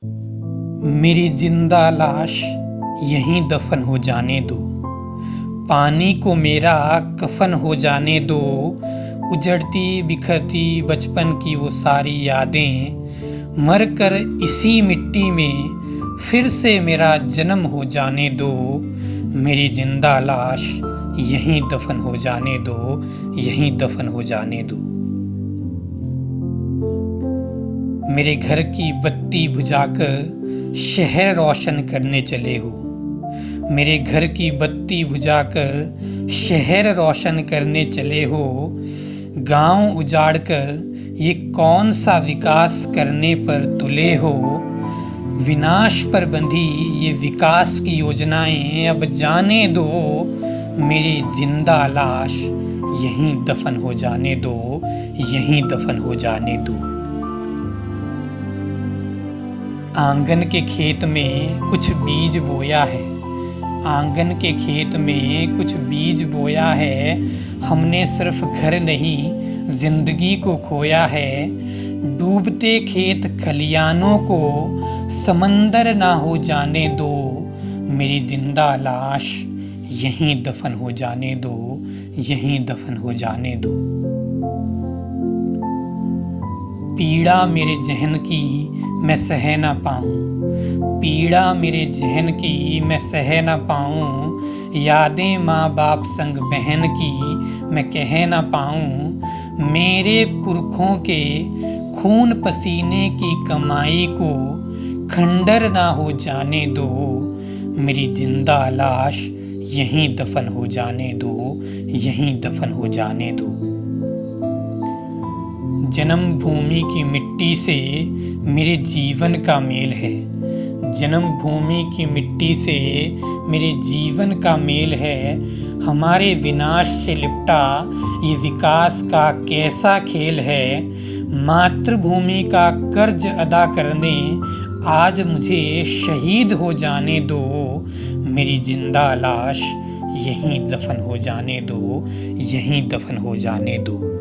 मेरी जिंदा लाश यहीं दफन हो जाने दो। पानी को मेरा कफन हो जाने दो। उजड़ती बिखरती बचपन की वो सारी यादें मर कर इसी मिट्टी में फिर से मेरा जन्म हो जाने दो। मेरी जिंदा लाश यहीं दफन हो जाने दो, यहीं दफन हो जाने दो। मेरे घर की बत्ती बुझाकर शहर रोशन करने चले हो। मेरे घर की बत्ती बुझाकर शहर रोशन करने चले हो। गांव उजाड़कर ये कौन सा विकास करने पर तुले हो। विनाश पर बंधी ये विकास की योजनाएं अब जाने दो। मेरी जिंदा लाश यहीं दफन हो जाने दो, यहीं दफन हो जाने दो। आंगन के खेत में कुछ बीज बोया है। आंगन के खेत में कुछ बीज बोया है। हमने सिर्फ घर नहीं जिंदगी को खोया है। डूबते खेत खलियानों को समंदर ना हो जाने दो। मेरी जिंदा लाश यहीं दफन हो जाने दो, यहीं दफन हो जाने दो। पीड़ा मेरे जहन की मैं सह ना पाऊं। पीड़ा मेरे जहन की मैं सह ना पाऊं। यादें माँ बाप संग बहन की मैं कह ना पाऊं। मेरे पुरखों के खून पसीने की कमाई को खंडर ना हो जाने दो। मेरी जिंदा लाश यहीं दफन हो जाने दो, यहीं दफन हो जाने दो। जन्मभूमि की मिट्टी से मेरे जीवन का मेल है। जन्मभूमि की मिट्टी से मेरे जीवन का मेल है। हमारे विनाश से लिपटा ये विकास का कैसा खेल है। मातृभूमि का कर्ज अदा करने आज मुझे शहीद हो जाने दो। मेरी जिंदा लाश यहीं दफन हो जाने दो, यहीं दफन हो जाने दो।